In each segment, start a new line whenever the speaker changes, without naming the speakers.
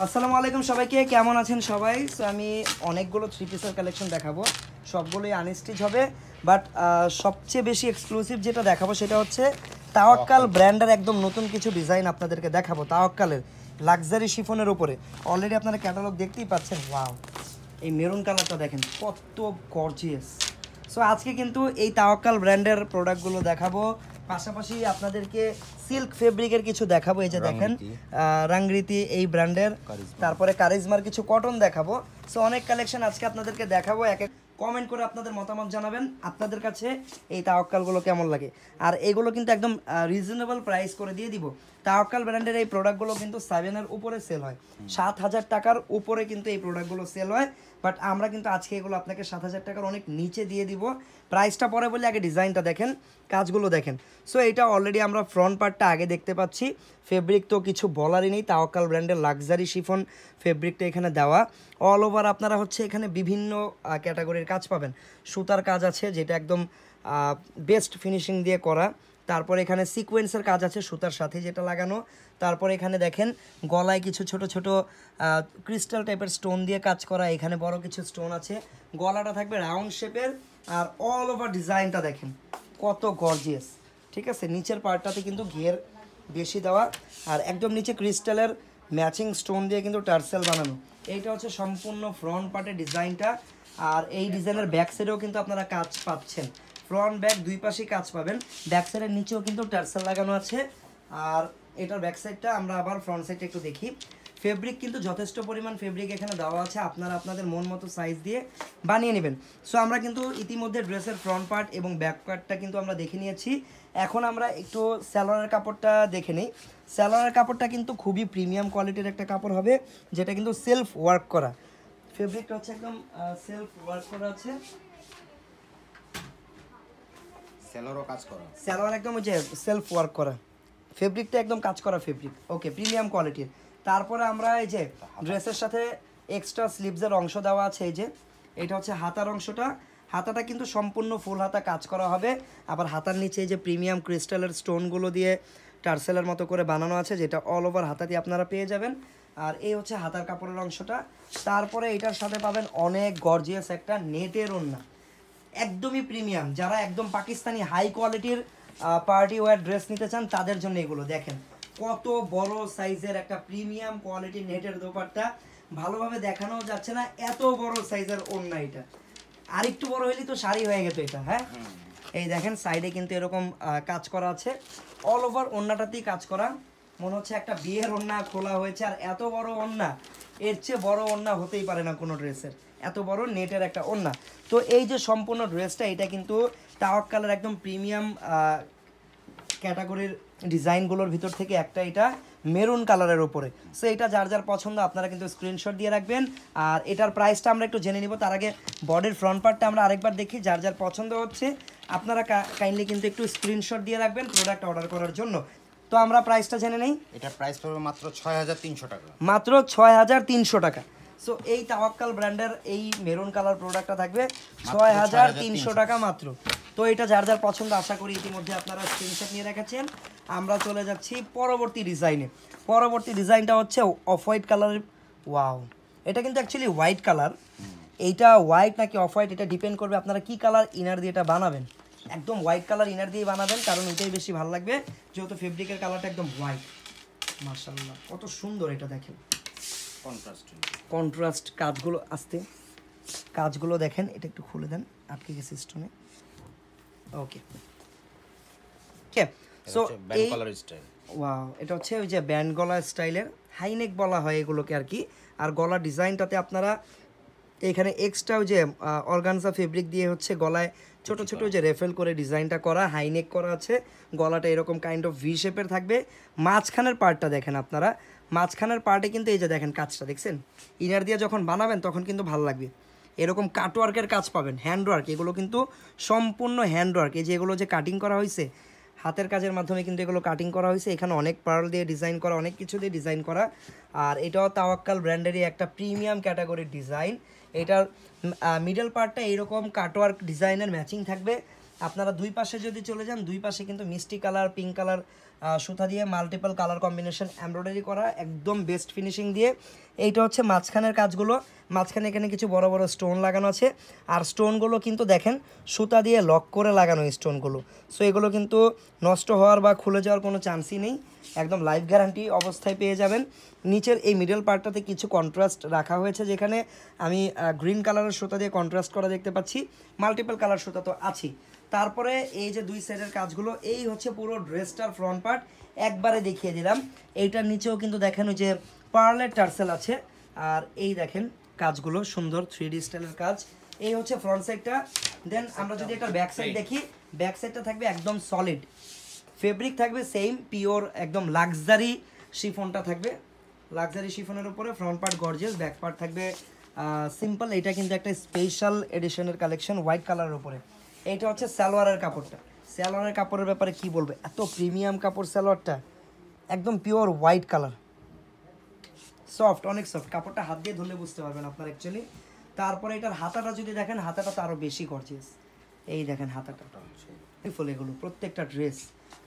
আসসালামু আলাইকুম সবাইকে, কেমন আছেন সবাই? সো আমি অনেকগুলো থ্রি পিসের কালেকশন দেখাবো, সবগুলোই আনস্টিচ হবে, বাট সবচেয়ে বেশি এক্সক্লুসিভ যেটা দেখাবো সেটা হচ্ছে তাওয়াক্কাল ব্র্যান্ডের একদম নতুন কিছু ডিজাইন আপনাদেরকে দেখাবো। তাওয়াক্কালের লাক্সারি শিফনের উপরে অলরেডি আপনারা ক্যাটালগ দেখতেই পাচ্ছেন। ওয়াও, এই মেরুন কালারটা দেখেন কত গর্জিয়াস। সো আজকে কিন্তু এই তাওয়াক্কাল ব্র্যান্ডের প্রোডাক্টগুলো দেখাবো, পাশাপাশি আপনাদেরকে সিল্ক ফেব্রিকের কিছু দেখাবো। এই যে দেখেন রাংরীতি এই ব্র্যান্ডের, তারপরে কারিজমার কিছু কটন দেখাবো। সো অনেক কালেকশন আজকে আপনাদেরকে দেখাবো। এক কমেন্ট করে আপনাদের মতামত জানাবেন আপনাদের কাছে এই তাওয়াক্কালগুলো কেমন লাগে। আর এগুলো কিন্তু একদম রিজনেবল প্রাইস করে দিয়ে দিব। তাওয়াক্কাল ব্র্যান্ডের এই প্রোডাক্টগুলো কিন্তু 7-এর উপরে সেল হয়, 7,000 টাকার উপরে কিন্তু এই প্রোডাক্টগুলো সেল হয়। বাট আমরা কিন্তু আজকে এগুলো আপনাকে 7,000 টাকার অনেক নিচে দিয়ে দিব। প্রাইসটা পরে বলে আগে ডিজাইনটা দেখেন, কাজগুলো দেখেন। সো এটা অলরেডি আমরা ফ্রন্ট পার্টটা আগে দেখতে পাচ্ছি। ফেব্রিক তো কিছু বলারই নেই, তাওয়াক্কাল ব্র্যান্ডের লাক্সারি শিফন ফেব্রিকটা এখানে দেওয়া। অল ওভার আপনারা হচ্ছে এখানে বিভিন্ন ক্যাটাগরির কাজ পাবেন। সুতার কাজ আছে যেটা একদম বেস্ট ফিনিশিং দিয়ে করা, তারপর এখানে সিকোয়েন্সের কাজ আছে সুতার সাথে যেটা লাগানো। তারপর এখানে দেখেন গলায় কিছু ছোট ছোট ক্রিস্টাল টাইপের স্টোন দিয়ে কাজ করা, এখানে বড় কিছু স্টোন আছে। গলাটা থাকবে রাউন্ড শেপের, আর অল ওভার ডিজাইনটা দেখেন কত গর্জিয়াস। ঠিক আছে, নিচের পার্টটাতে কিন্তু ঘের বেশি দেওয়া, আর একদম নিচে ক্রিস্টালের ম্যাচিং স্টোন দিয়ে কিন্তু টার্সেল বানানো। এইটা হচ্ছে সম্পূর্ণ ফ্রন্ট পার্টের ডিজাইনটা। আর এই ডিজাইনের ব্যাক সাইডেও কিন্তু আপনারা কাজ পাচ্ছেন, ফ্রন্ট ব্যাক দুই পাশেই কাজ পাবেন। ব্যাক সাইডের নিচেও কিন্তু টার্সেল লাগানো আছে। আর এটার ব্যাক সাইডটা আমরা আবার ফ্রন্ট সাইডটা একটু দেখি। ফেব্রিক কিন্তু যথেষ্ট পরিমাণ ফেব্রিক এখানে দেওয়া আছে, আপনারা আপনাদের মন মতো সাইজ দিয়ে বানিয়ে নেবেন। সো আমরা কিন্তু ইতিমধ্যে ড্রেসের ফ্রন্ট পার্ট এবং ব্যাক পার্টটা কিন্তু আমরা দেখে নিয়েছি। এখন আমরা একটু স্যালোয়ারের কাপড়টা দেখে নিই। স্যালোয়ারের কাপড়টা কিন্তু খুবই প্রিমিয়াম কোয়ালিটির একটা কাপড় হবে, যেটা কিন্তু সেলফ ওয়ার্ক করা। ফেব্রিকটা হচ্ছে একদম সেলফ ওয়ার্ক করা আছে,
সেলোরও কাজ করা,
স্যালোয়ার একদম ওই যে সেলফ ওয়ার্ক করা, ফেব্রিকটা একদম কাজ করা ফেব্রিক। ওকে, প্রিমিয়াম কোয়ালিটির। তারপরে আমরা এই যে ড্রেসের সাথে এক্সট্রা স্লিভসের অংশ দেওয়া আছে। এই যে এটা হচ্ছে হাতার অংশটা, হাতাটা কিন্তু সম্পূর্ণ ফুল হাতা কাজ করা হবে। আবার হাতার নিচে এই যে প্রিমিয়াম ক্রিস্টালের স্টোনগুলো দিয়ে টার্সেলের মতো করে বানানো আছে, যেটা অল ওভার হাতাতে আপনারা পেয়ে যাবেন। আর এই হচ্ছে হাতার কাপড়ের অংশটা। তারপরে এটার সাথে পাবেন অনেক গর্জিয়াস একটা নেটের ওড়না, একদমই প্রিমিয়াম। যারা একদম পাকিস্তানি হাই কোয়ালিটির পার্টি ওয়্যার ড্রেস নিতে চান তাদের জন্য এগুলো দেখেন কত বড় সাইজের একটা প্রিমিয়াম কোয়ালিটির নেটের দোপাট্টা। ভালোভাবে দেখানো যাচ্ছে না, এত বড় সাইজের ওড়না। এটা আর একটু বড় হলেই তো শাড়ি হয়ে গেত এটা। হ্যাঁ, এই দেখেন সাইডে কিন্তু এরকম কাজ করা আছে, অল ওভার ওড়নাটাতেই কাজ করা। মনে হচ্ছে একটা বিয়ের ওড়না খোলা হয়েছে। আর এত বড় ওড়না, এর চেয়ে বড় ওড়না হতেই পারে না কোনো ড্রেসের, এত বড় নেটের একটা ওড়না। তো এই যে সম্পূর্ণ ড্রেসটা, এটা কিন্তু তাওয়াক্কালের একদম প্রিমিয়াম ক্যাটাগরির ডিজাইনগুলোর ভিতর থেকে একটা, এটা মেরুন কালারের উপরে। সো এটা যার যার পছন্দ আপনারা কিন্তু স্ক্রিনশট দিয়ে রাখবেন। আর এটার প্রাইসটা আমরা একটু জেনে নিব, তার আগে বডির ফ্রন্ট পার্টটা আমরা আরেকবার দেখি। যার যার পছন্দ হচ্ছে আপনারা কাইন্ডলি কিন্তু একটু স্ক্রিনশট দিয়ে রাখবেন প্রোডাক্ট অর্ডার করার জন্য। তো আমরা প্রাইসটা জেনে নেই।
এটা প্রাইস পড়বে মাত্র 6,300 টাকা,
মাত্র 6,300 টাকা। সো এই তাওয়াক্কাল ব্র্যান্ডের এই মেরুন কালার প্রোডাক্টটা থাকবে 6,300 টাকা মাত্র। তো এটা যার যার পছন্দ আশা করি ইতিমধ্যে আপনারা স্ক্রিনশট নিয়ে রেখেছেন। আমরা চলে যাচ্ছি পরবর্তী ডিজাইনে। পরবর্তী ডিজাইনটা হচ্ছে অফ হোয়াইট কালারের। ওয়াও, এটা কিন্তু অ্যাকচুয়ালি হোয়াইট কালার। এইটা হোয়াইট নাকি অফ হোয়াইট এটা ডিপেন্ড করবে আপনারা কি কালার ইনার দিয়ে এটা বানাবেন। একদম হোয়াইট কালার ইনার দিয়ে বানাবেন, কারণ ওইটাই বেশি ভালো লাগবে, যেহেতু ফেব্রিকের কালারটা একদম হোয়াইট। মাশাআল্লাহ কত সুন্দর এটা দেখেন, কন্ট্রাস্ট কাজগুলো আসতে, কাজগুলো দেখেন। এটা একটু খুলে দেন, আটকে গেছে স্টোনে। ওকে ওকে, সো এই ওয়াও, এটা হচ্ছে ওই যে ব্যান্ড গলা স্টাইলের, হাইনেক বলা হয় এগুলোকে আর কি। আর গলার ডিজাইনটাতে আপনারা এখানে এক্সট্রা ওই যে অর্গানজা ফেব্রিক দিয়ে হচ্ছে গলায় ছোট ছোট যে রেফেল করে ডিজাইনটা করা, হাইনেক করা আছে। গলাটা এরকম কাইন্ড অফ ভি শেপের থাকবে। মাঝখানের পার্টটা দেখেন আপনারা, মাঝখানের পার্টে কিন্তু এই যে দেখেন কাজটা দেখছেন, ইনার দিয়ে যখন বানাবেন তখন কিন্তু ভালো লাগবে। এরকম কাটওয়ার্কের কাজ পাবেন, হ্যান্ডওয়ার্ক, এগুলো কিন্তু সম্পূর্ণ হ্যান্ডওয়ার্ক। এই যে এগুলো যে কাটিং করা হয়েছে হাতের কাজের মাধ্যমে কিন্তু এগুলো কাটিং করা হয়েছে। এখানে অনেক পার্ল দিয়ে ডিজাইন করা, অনেক কিছু দিয়ে ডিজাইন করা। আর এটাও তাওয়াক্কাল ব্র্যান্ডেরই একটা প্রিমিয়াম ক্যাটাগরির ডিজাইন। এটার মিডল পার্টটা এইরকম কাটওয়ার্ক ডিজাইনের ম্যাচিং থাকবে। আপনারা দুই পাশে যদি চলে যান, দুই পাশে কিন্তু মিষ্টি কালার, পিঙ্ক কালার সুতা দিয়ে মাল্টিপল কালার কম্বিনেশন এমব্রয়ডারি করা, একদম বেস্ট ফিনিশিং দিয়ে। এইটা হচ্ছে মাঝখানের কাজগুলো, মাঝখানে এখানে কিছু বড় বড় স্টোন লাগানো আছে, আর স্টোনগুলো কিন্তু দেখেন সুতা দিয়ে লক করে লাগানো এই স্টোনগুলো। সো এগুলো কিন্তু নষ্ট হওয়ার বা খুলে যাওয়ার কোনো চান্সই নেই, একদম লাইফ গ্যারান্টি অবস্থায় পেয়ে যাবেন। নিচের এই মিডল পার্টটাতে কিছু কন্ট্রাস্ট রাখা হয়েছে, যেখানে আমি গ্রিন কালারের সুতা দিয়ে কন্ট্রাস্ট করা দেখতে পাচ্ছি, মাল্টিপল কালার সুতা তো আছেই। তারপরে এই যে দুই সাইডের কাজগুলো, এই হচ্ছে পুরো ড্রেসটার ফ্রন্ট পার্ট, একবারে দেখিয়ে দিলাম। এইটার নিচেও কিন্তু দেখেন ওই যে পার্লের টার্সেল আছে, আর এই দেখেন কাজগুলো সুন্দর 3D স্টাইলের কাজ। এই হচ্ছে ফ্রন্ট সাইডটা। দেন আমরা যদি একটা ব্যাক সাইড দেখি, ব্যাক সাইডটা থাকবে একদম সলিড, ফেব্রিক থাকবে সেম পিওর, একদম লাক্সারি শিফনটা থাকবে, লাক্সারি শিফনের উপরে front part gorgeous, back part থাকবে সিম্পল। এটা কিন্তু একটা স্পেশাল এডিশনের কালেকশন হোয়াইট কালারের উপরে। এইটা হচ্ছে সালোয়ারের কাপড়টা। সালোয়ারের কাপড়ের ব্যাপারে কি বলবো, এত প্রিমিয়াম কাপড় সালোয়ারটা, একদম পিওর হোয়াইট কালার, সফট, অনেক সফট, কাপড়টা হাত দিয়ে ধরলে বুঝতে পারবেন আপনার অ্যাকচুয়ালি। তারপরে এটার হাতাটা যদি দেখেন, হাতাটা তো আরও বেশি গর্জিয়াস, এই দেখেন হাতাটা ফুল, এগুলো প্রত্যেকটা ড্রেস।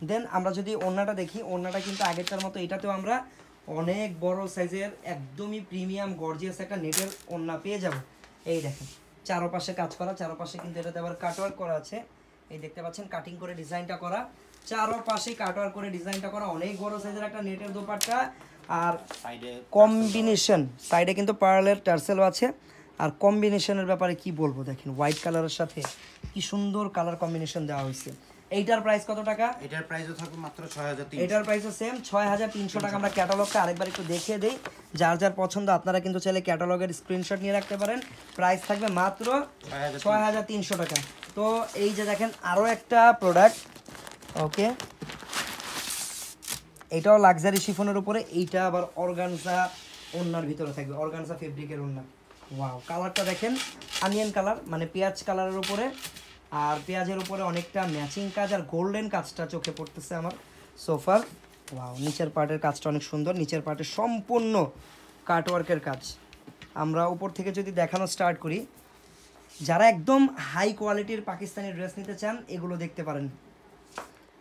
দেন আমরা যদি ওড়নাটা দেখি, ওড়নাটা কিন্তু আগেরটার মতো এটাতেও আমরা অনেক বড় সাইজের একদমই প্রিমিয়াম গর্জিয়াস একটা নেটের ওড়না পেয়ে যাব। এই দেখেন চারপাশে কাজ করা, চারপাশে কিন্তু এটাতে আবার কাটওয়ার্ক করা আছে, এই দেখতে পাচ্ছেন কাটিং করে ডিজাইনটা করা, চারপাশে কাটওয়ার্ক করে ডিজাইনটা করা, অনেক বড় সাইজের একটা নেটের দোপাট্টা। আর কম্বিনেশন সাইডে কিন্তু পার্লের টার্সেলও আছে, আর কম্বিনেশনের ব্যাপারে কি বলবো, দেখেন হোয়াইট কালারের সাথে কি সুন্দর কালার কম্বিনেশন দেওয়া হয়েছে। এইটার প্রাইস কত টাকা?
এটার প্রাইসও থাকবে মাত্র 6300।
এটার প্রাইসও সেম 6300 টাকা। আমরা ক্যাটালগটা আরেকবার একটু দেখিয়ে দেই, যার যার পছন্দ আপনারা কিন্তু চাইলে ক্যাটালগের স্ক্রিনশট নিয়ে রাখতে পারেন। প্রাইস থাকবে মাত্র 6300 টাকা। তো এই যে দেখেন আরও একটা প্রোডাক্ট, ওকে, এটাও লাক্সারি শিফনের উপরে, এইটা আবার অর্গানজা ওড়নার ভিতরে থাকবে, অর্গানজা ফেব্রিকের ওড়না। ওয়াও, কালারটা দেখেন অনিয়ন কালার, মানে পেঁয়াজ কালারের উপরে, আর পেঁয়াজের উপরে অনেকটা ম্যাচিং কাজ আর গোল্ডেন কাজটা চোখে পড়তেছে আমার সোফার। ওয়াও, নিচের পার্টের কাজটা অনেক সুন্দর, নিচের পার্টে সম্পূর্ণ কাটওয়ার্কের কাজ। আমরা উপর থেকে যদি দেখানো স্টার্ট করি, যারা একদম হাই কোয়ালিটির পাকিস্তানি ড্রেস নিতে চান এগুলো দেখতে পারেন।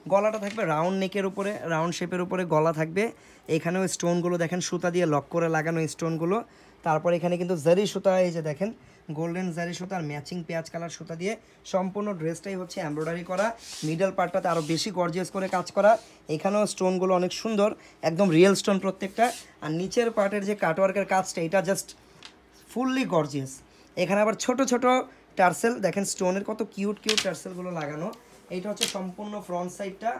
গলাটা থাকবে রাউন্ড নেকের উপরে, রাউন্ড শেপের উপরে গলা থাকবে, এখানেও স্টোনগুলো দেখেন সুতা দিয়ে লক করে লাগানো স্টোনগুলো। তারপর এখানে কিন্তু জারি সুতা, এই যে দেখেন গোল্ডেন জারি সুতা আর ম্যাচিং পেঁয়াজ কালার সুতা দিয়ে সম্পূর্ণ ড্রেসটাই হচ্ছে এমব্রয়ডারি করা, মিডল পার্টটাতে আরও বেশি গর্জিয়াস করে কাজ করা। এখানেও স্টোনগুলো অনেক সুন্দর, একদম রিয়েল স্টোন প্রত্যেকটা। আর নিচের পার্টের যে কাটওয়ার্কের কাজটা, এটা জাস্ট ফুললি গর্জিয়াস। এখানে আবার ছোট ছোট টার্সেল দেখেন, স্টোনের কত কিউট কিউট টার্সেলগুলো লাগানো। এইটা হচ্ছে সম্পূর্ণ ফ্রন্ট সাইডটা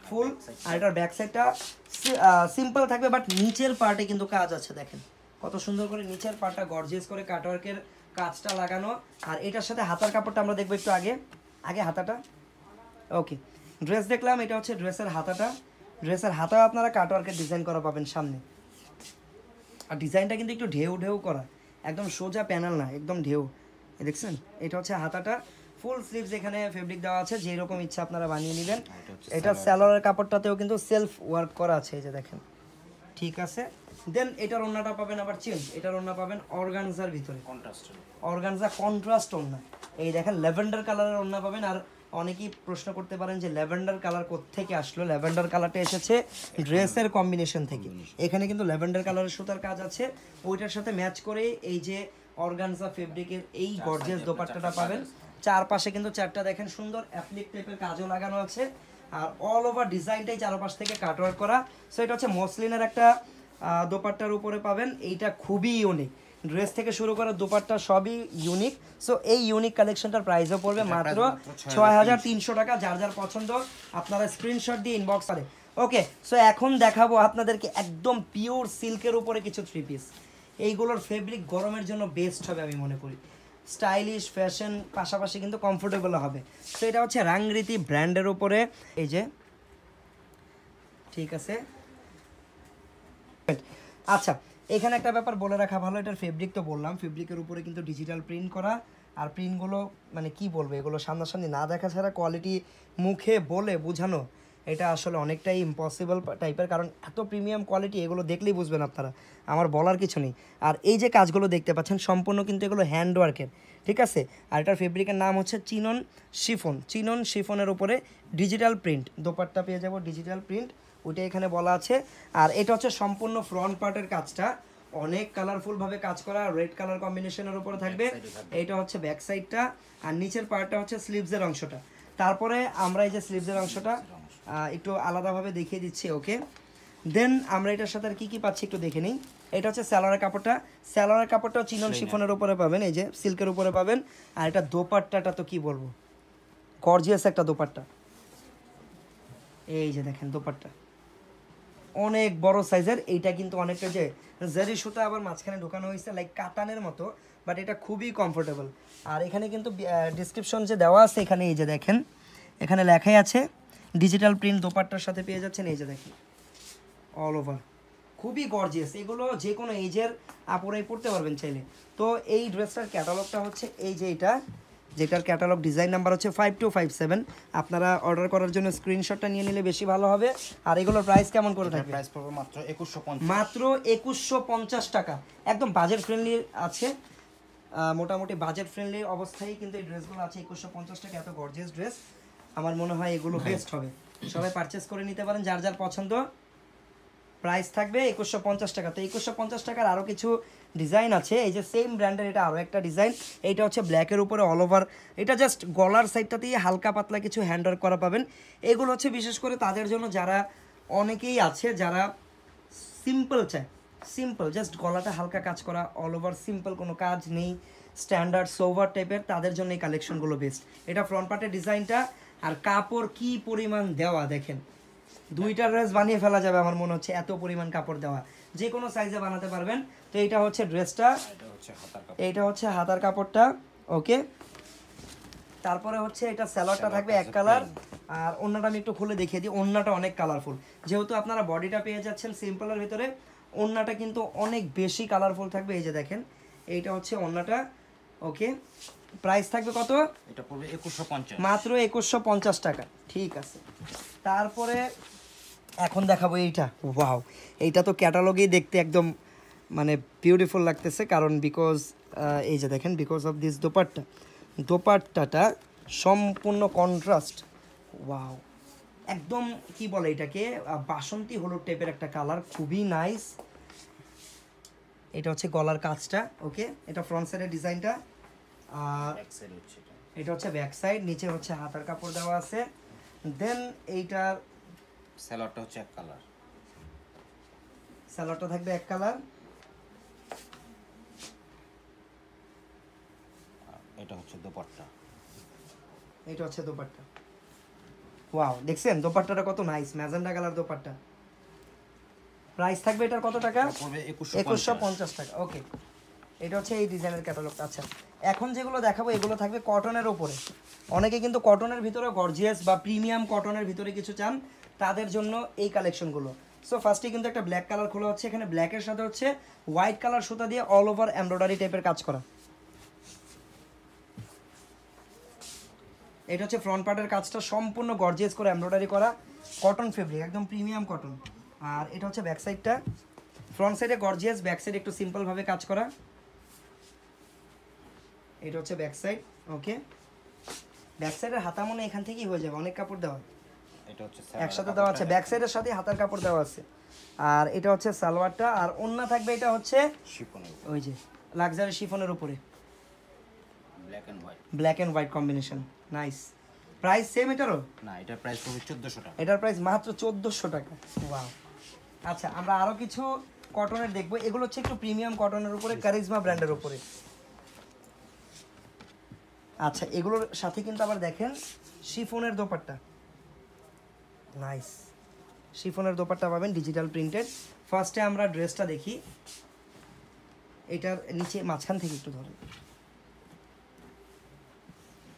ফুল, আর এটার ব্যাক সাইডটা সিম্পল থাকবে, বাট নিচের পার্টে কিন্তু কাজ আছে, দেখেন কত সুন্দর করে নিচের পার্টটা গর্জিয়াস করে কাটওয়ার্কের কাজটা লাগানো। আর এটার সাথে হাতার কাপড়টা আমরা দেখবো একটু আগে, আগে হাতাটা। ওকে, ড্রেস দেখলাম, এটা হচ্ছে ড্রেসের হাতাটা। ড্রেসের হাতা আপনারা কাটওয়ার্কের ডিজাইন করা পাবেন সামনে, আর ডিজাইনটা কিন্তু একটু ঢেউ ঢেউ করা, একদম সোজা প্যানেল না, একদম ঢেউ। দেখছেন, এটা হচ্ছে হাতাটা, ফুল স্লিভস এখানে ফেব্রিক দেওয়া আছে, যেরকম ইচ্ছা আপনারা বানিয়ে নেবেন। এটা সালোয়ারের কাপড়টাতেও কিন্তু সেলফ ওয়ার্ক করা আছে, এই যে দেখেন, ঠিক আছে। দেন এটার ওড়নাটা পাবেন আবার চেঞ্জ, এটার ওড়না পাবেন অর্গানজার ভিতরে, অর্গানজা কন্ট্রাস্ট ওড়না। এই দেখেন ল্যাভেন্ডার কালারের ওড়না পাবেন। আর অনেকেই প্রশ্ন করতে পারেন যে ল্যাভেন্ডার কালার কোত্থেকে আসলো, ল্যাভেন্ডার কালারটা এসেছে ড্রেসের কম্বিনেশন থেকে। এখানে কিন্তু ল্যাভেন্ডার কালারের সুতার কাজ আছে, ওইটার সাথে ম্যাচ করে এই যে অর্গানজা ফেব্রিকের এই গর্জিয়াস দোপাট্টাটা পাবেন। চারপাশে কিন্তু চারটা দেখেন সুন্দর অ্যাপ্লিক টাইপের কাজও লাগানো আছে, আর অল ওভার ডিজাইনটাই চারপাশ থেকে কাটওয়ার্ক করা। সো এটা হচ্ছে মসলিনের একটা দোপাট্টার উপরে পাবেন, এইটা খুবই ইউনিক, ড্রেস থেকে শুরু করে দোপাট্টা সবই ইউনিক। সো এই ইউনিক কালেকশনটার প্রাইসও পড়বে মাত্র 6300 টাকা। যার যার পছন্দ আপনারা স্ক্রিনশট দিয়ে ইনবক্স করে। ওকে, সো এখন দেখাবো আপনাদেরকে একদম পিওর সিল্কের উপরে কিছু থ্রি পিস। এইগুলোর ফেব্রিক গরমের জন্য বেস্ট হবে আমি মনে করি, স্টাইলিশ ফ্যাশন পাশাপাশি কিন্তু কমফোর্টেবল হবে। তো এটা হচ্ছে রাংরীতি ব্র্যান্ডের উপরে, এই যে, ঠিক আছে। আচ্ছা, এখানে একটা ব্যাপার বলে রাখা ভালো, এটার ফেব্রিক তো বললাম, ফেব্রিকের উপরে কিন্তু ডিজিটাল প্রিন্ট করা। আর প্রিন্টগুলো মানে কি বলবো, এগুলো সামনাসামনি না দেখা ছাড়া কোয়ালিটি মুখে বলে বোঝানো এটা আসলে অনেকটাই ইম্পসিবল টাইপের, কারণ এত প্রিমিয়াম কোয়ালিটি, এগুলো দেখলেই বুঝবেন আপনারা, আমার বলার কিছু নেই। আর এই যে কাজগুলো দেখতে পাচ্ছেন সম্পূর্ণ কিন্তু এগুলো হ্যান্ডওয়ার্কের, ঠিক আছে। আর এটার ফেব্রিকের নাম হচ্ছে চিনন শিফন। চিনন শিফনের উপরে ডিজিটাল প্রিন্ট, দোপাট্টা পেয়ে যাব ডিজিটাল প্রিন্ট, ওইটা এখানে বলা আছে। আর এটা হচ্ছে সম্পূর্ণ ফ্রন্ট পার্টের কাজটা অনেক কালারফুলভাবে কাজ করা, রেড কালার কম্বিনেশনের উপরে থাকবে। এইটা হচ্ছে ব্যাক সাইডটা, আর নিচের পার্টটা হচ্ছে স্লিভসের অংশটা। তারপরে আমরা এই যে স্লিভসের অংশটা একটু আলাদাভাবে দেখিয়ে দিচ্ছি, ওকে। দেন আমরা এটার সাথে আর কী কী পাচ্ছি একটু দেখে নিই। এটা হচ্ছে স্যালোয়ারের কাপড়টা, স্যালোয়ারের কাপড়টাও চিনন শিফনের উপরে পাবেন, এই যে সিল্কের উপরে পাবেন। আর এটা দোপাট্টাটা তো কি বলবো, গর্জিয়াস একটা দোপাট্টা। এই যে দেখেন দোপাট্টা অনেক বড় সাইজের, এইটা কিন্তু অনেকটা যে জারি সুতা আবার মাঝখানে ঢোকানো হয়েছে লাইক কাতানের মতো, বাট এটা খুবই কমফোর্টেবল। আর এখানে কিন্তু ডিসক্রিপশন যে দেওয়া আছে এখানে, এই যে দেখেন এখানে লেখাই আছে ডিজিটাল প্রিন্ট দোপাট্টার সাথে পেয়ে যাচ্ছেন, এই যে দেখেন অল ওভার, খুবই গর্জিয়াস। এগুলো যে কোনো এজের আপুরাই পড়তে পারবেন চাইলে। তো এই ড্রেসটার ক্যাটালগটা হচ্ছে এই যে এটা, যেটার ক্যাটালগ ডিজাইন নাম্বার হচ্ছে 5257। আপনারা অর্ডার করার জন্য স্ক্রিনশটটা নিয়ে নিলে বেশি ভালো হবে। আর এগুলোর প্রাইস কেমন করে থাকবে?
প্রাইস পড়বে মাত্র 2150,
মাত্র 2150 টাকা, একদম বাজেট ফ্রেন্ডলি আছে। মোটামুটি বাজেট ফ্রেন্ডলি অবস্থায় কিন্তু এই ড্রেসগুলো আছে 2150 টাকা। এত গর্জিয়াস ড্রেস, আমার মনে হয় এগুলো বেস্ট হবে, সবাই পারচেস করে নিতে পারেন যার যার পছন্দ। প্রাইস থাকবে 2150 টাকা। তো 2150 টাকার আরও কিছু ডিজাইন আছে, এই যে সেম ব্র্যান্ডের এটা আরও একটা ডিজাইন। এইটা হচ্ছে ব্ল্যাকের উপরে অল ওভার, এটা জাস্ট গলার সাইডটাতেই হালকা পাতলা কিছু হ্যান্ডওয়ার্ক করা পাবেন। এগুলো হচ্ছে বিশেষ করে তাদের জন্য যারা অনেকেই আছে যারা সিম্পল চায়, সিম্পল জাস্ট গলাটা হালকা কাজ করা, অল ওভার সিম্পল, কোনো কাজ নেই, স্ট্যান্ডার্ড সোভার টাইপের, তাদের জন্য এই কালেকশনগুলো বেস্ট। এটা ফ্রন্ট পার্টের ডিজাইনটা, আর কাপড় কি পরিমাণ দেওয়া দেখেন, দুইটা ড্রেস বানিয়ে ফেলা যাবে আমার মনে হচ্ছে, এত পরিমাণ কাপড় দেওয়া, যে কোনো সাইজে বানাতে পারবেন। তো এইটা হচ্ছে ড্রেসটা, এইটা হচ্ছে হাতার কাপড়টা, ওকে। তারপরে হচ্ছে এটা স্যালোয়ারটা থাকবে এক কালার, আর ওন্নাটা আমি একটু খুলে দেখিয়ে দিই। ওন্নাটা অনেক কালারফুল, যেহেতু আপনারা বডিটা পেয়ে যাচ্ছেন সিম্পলের ভিতরে, ওন্নাটা কিন্তু অনেক বেশি কালারফুল থাকবে। এই যে দেখেন এইটা হচ্ছে ওন্নাটা, ওকে। প্রাইস থাকবে কত?
এটা পড়বে 2150,
মাত্র 2150 টাকা, ঠিক আছে। তারপরে এখন দেখাবো এইটা, ওয়াও, এইটা তো ক্যাটালগেই দেখতে একদম মানে বিউটিফুল লাগতেছে, কারণ বিকজ এই যে দেখেন বিকজ অফ দিস দোপাট্টা, দোপাট্টাটা সম্পূর্ণ কন্ট্রাস্ট, ওয়াও, একদম কি বলে এটাকে বাসন্তী হলুদ টাইপের একটা কালার, খুবই নাইস। এটা হচ্ছে গলার কাজটা, ওকে। এটা ফ্রন্ট সাইডের ডিজাইনটা, আর এটা হচ্ছে ব্যাক সাইড, নিচে হচ্ছে হাতার কাপড় দেওয়া আছে। দেন এইটার
স্যালোয়ারটা হচ্ছে এক কালার,
স্যালোয়ারটা থাকবে এক কালার,
এটা হচ্ছে দোপাট্টা,
এটা হচ্ছে দোপাট্টা। ওয়াও, দেখছেন দোপাট্টাটা কত nice, magenta colour dupatta. Price থাকবে এটার কত টাকা?
পড়বে
2150 টাকা, ওকে। এটা হচ্ছে এই ডিজাইনের ক্যাটালগটা। আচ্ছা, এখন যেগুলো দেখাবো এগুলো থাকবে কটনের ওপরে। অনেকে কিন্তু কটনের ভিতরে গর্জিয়াস বা প্রিমিয়াম কটনের ভিতরে কিছু চান, তাদের জন্য এই কালেকশনগুলো। সো ফার্স্টে কিন্তু একটা ব্ল্যাক কালার খোলা হচ্ছে, এখানে ব্ল্যাকের সাথে হচ্ছে হোয়াইট কালার সুতা দিয়ে অল ওভার এমব্রয়ডারি টাইপের কাজ করা। এটা হচ্ছে ফ্রন্ট পার্টের কাজটা সম্পূর্ণ গর্জিয়াস করে এমব্রয়ডারি করা, কটন ফেব্রিক, একদম প্রিমিয়াম কটন। আর এটা হচ্ছে ব্যাক সাইডটা, ফ্রন্ট সাইডে গর্জিয়াস, ব্যাক সাইডে একটু সিম্পলভাবে কাজ করা। এটা হচ্ছে ব্যাক সাইড, ওকে। ব্যাক সাইডের হাতা মনে এখান থেকেই হয়ে যাবে, অনেক কাপড় দেওয়া,
এটা হচ্ছে
একসাথে দেওয়া আছে, ব্যাক সাইডের সাথে হাতার কাপড় দেওয়া আছে। আর এটা হচ্ছে সালোয়ারটা, আর ওন্না থাকবে এটা হচ্ছে
শিফনের
ওই যে লাক্সারি শিফনের উপরে
black and white,
black and white combination, nice. Price same এটারও?
না, এটার প্রাইস পড়বে 1400 টাকা।
এটার প্রাইস মাত্র 1400 টাকা, ওয়াও। আচ্ছা, আমরা আরও কিছু কটনের দেখবো, এগুলো হচ্ছে একটু প্রিমিয়াম কটনের উপরে, কারিজমা ব্র্যান্ডের উপরে। আচ্ছা, এগুলোর সাথে কিন্তু আবার দেখেন শিফনের দোপাট্টা, নাইস, শিফনের দোপাট্টা পাবেন ডিজিটাল প্রিন্টেড। ফার্স্টে আমরা ড্রেসটা দেখি, এটার নিচে মাঝখান থেকে একটু ধরেন,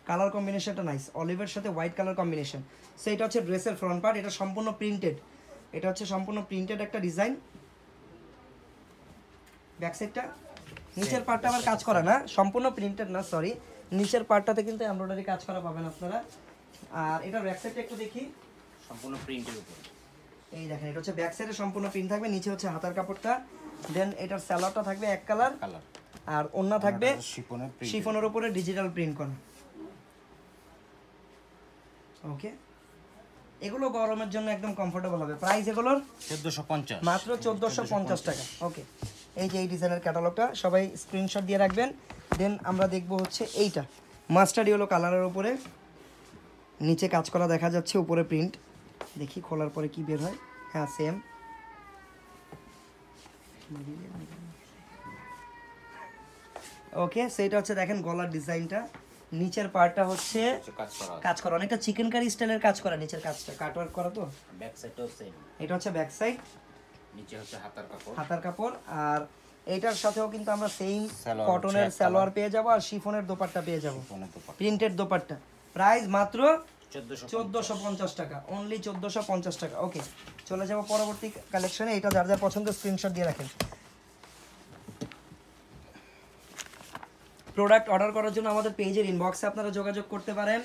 কালার কম্বিনেশনটা নাইস, অলিভের সাথে হোয়াইট কালার কম্বিনেশন। সো এটা হচ্ছে ড্রেসের ফ্রন্ট পার্ট, এটা সম্পূর্ণ প্রিন্টেড, এটা হচ্ছে সম্পূর্ণ প্রিন্টেড একটা ডিজাইন। ব্যাক সাইডটা, নিচের পার্টটা আবার কাজ করা না, সম্পূর্ণ প্রিন্টেড না, সরি, নিচের পার্টটাতে কিন্তু এমব্রয়ডারি কাজ করা পাবেন আপনারা। আর এটা ব্যাক সাইডটা একটু দেখি,
সম্পূর্ণ প্রিন্টের উপরে।
এই দেখেন এটা হচ্ছে ব্যাক সাইডে সম্পূর্ণ প্রিন্ট থাকবে, নিচে হচ্ছে হাতার কাপড়টা, দেন এটার স্যালোয়ারটা থাকবে এক কালার,
কালার
আর ওন্না থাকবে
শিফনের প্রিন্ট।
শিফনের উপরে ডিজিটাল প্রিন্ট করা। ওকে, এগুলো গরমের জন্য একদম কমফোর্টেবল হবে। প্রাইস এগুলোর
1450,
মাত্র 1450 টাকা। ওকে, এই যে এই ডিজাইনের ক্যাটালগটা সবাই স্ক্রিনশট দিয়ে রাখবেন। দেন আমরা দেখব হচ্ছে এইটা মাস্টার্ড ইয়েলো কালারের উপরে, নিচে কাজ করা দেখা যাচ্ছে, উপরে প্রিন্ট। দেখি খোলার পরে কি বের হয়। হ্যাঁ সেম। ওকে, সেটা হচ্ছে দেখেন গলার ডিজাইনটা, নিচের পার্টটা হচ্ছে
কাজ করা আছে।
কাজ করা, অনেকটা চিকেন কারি স্টাইলের কাজ করা, নিচের কাজটা কাটওয়ার্ক করা। তো
ব্যাক সাইডটাও সেম,
এটা হচ্ছে ব্যাক সাইড,
নিচে হচ্ছে হাতার কাপড়।
হাতার কাপড়। আর এইটার সাথেও কিন্তু আমরা সেম
সালোয়ার
কটনের
হচ্ছে এক
সালোয়ার পেয়ে যাব, আর শিফনের দোপাট্টা পেয়ে যাব,
শিফনের দোপাট্টা
প্রিন্টেড দোপাট্টা। প্রাইস মাত্র
1450।
1450 টাকা, অনলি 1450 টাকা। ওকে, চলে যাব পরবর্তী কালেকশনে। এটা যার যার পছন্দ স্ক্রিনশট দিয়ে রাখেন। প্রোডাক্ট অর্ডার করার জন্য আমাদের পেজের ইনবক্সে আপনারা যোগাযোগ করতে পারেন,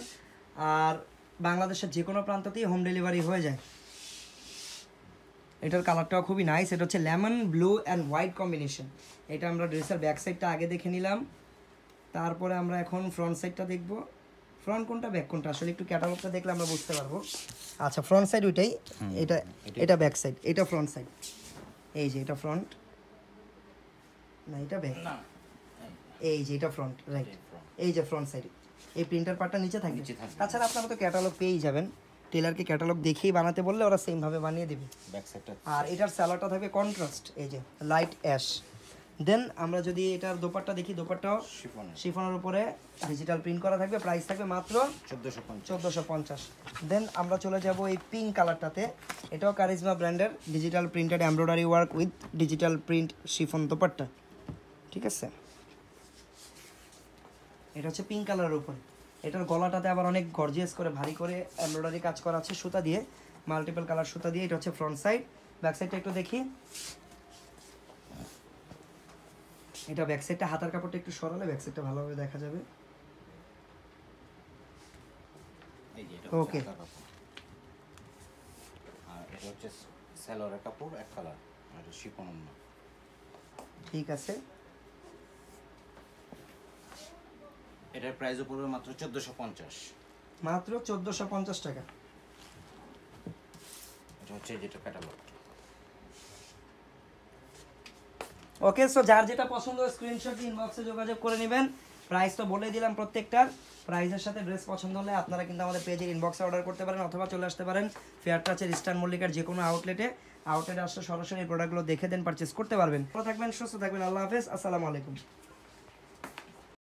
আর বাংলাদেশের যে কোনো প্রান্ততেই হোম ডেলিভারি হয়ে যায়। এটার কালারটাও খুবই নাইস, এটা হচ্ছে lemon blue and white combination. এটা আমরা ড্রেসের ব্যাক সাইডটা আগে দেখে নিলাম, তারপরে আমরা এখন ফ্রন্ট সাইডটা দেখব। ফ্রন্ট কোনটা ব্যাক কোনটা আসলে একটু ক্যাটালগটা দেখলে আমরা বুঝতে পারবো। আচ্ছা, ফ্রন্ট সাইড ওইটাই, এটা এটা ব্যাক সাইড, এটা ফ্রন্ট সাইড। এই যে এটা ফ্রন্ট, না এটা ব্যাক,
না,
এই যে এটা ফ্রন্ট, রাইট। এই যে ফ্রন্ট সাইড, এই প্রিন্টার পার্টটা নিচে থাকবে।
নিচে থাকবে।
তাছাড়া আপনারা তো ক্যাটালগ পেয়েই যাবেন, টেলারকে ক্যাটালগ দেখেই বানাতে বললে ওরা সেম ভাবে বানিয়ে দেবে।
ব্যাক সাইডটা
আর এটার স্যালোয়ারটা থাকবে কন্ট্রাস্ট, এই যে লাইট অ্যাশ। দেন আমরা যদি এটার দোপাট্টা দেখি, দোপাট্টাও
শিফনের
শিফনের উপরে ডিজিটাল প্রিন্ট করা থাকবে, প্রাইস থাকবে মাত্র
1450।
1450। দেন আমরা চলে যাব এই পিঙ্ক কালারটাতে, এটাও কারিজমা ব্র্যান্ডের digital printed embroidery work with digital print chiffon dupatta, ঠিক আছে। এটা হচ্ছে পিঙ্ক কালারের উপরে, এটার গলাটাতে আবার অনেক গর্জিয়াস করে ভারী করে এমব্রয়ডারি কাজ করা আছে সুতা দিয়ে, মাল্টিপল কালার সুতা দিয়ে। এটা হচ্ছে ফ্রন্ট সাইড। ব্যাক সাইডটা একটু দেখি, এটা ব্যাক সাইডটা, হাতার কাপড়টা একটু সরালে ব্যাক সাইডটা ভালোভাবে দেখা যাবে।
এই যে এটা
Okay.
হচ্ছে হাতার কাপড়, আর এটা হচ্ছে সালোয়ারের কাপড় এক কালার, আর এটা শিফন অন্য।
ঠিক আছে,
এটার প্রাইসও পড়বে মাত্র 1450।
মাত্র 1450 টাকা।
এটা হচ্ছে যেটা ক্যাটালগ।
ওকে, সো যার যেটা পছন্দ স্ক্রিনশট ইনবক্সে যোগাযোগ করে নেবেন। প্রাইস তো বলে দিলাম প্রত্যেকটার, প্রাইসের সাথে ড্রেস পছন্দ হলে আপনারা কিন্তু আমাদের পেজের ইনবক্সে অর্ডার করতে পারেন, অথবা চলে আসতে পারেন ফেয়ার টাচের ইস্টার্ন মল্লিকার যে কোনো আউটলেটে আসলে সরাসরি প্রোডাক্টগুলো দেখে দেন পারচেস করতে পারবেন। ভালো থাকবেন, সুস্থ থাকবেন, আল্লাহ হাফেজ, আসসালামু আলাইকুম।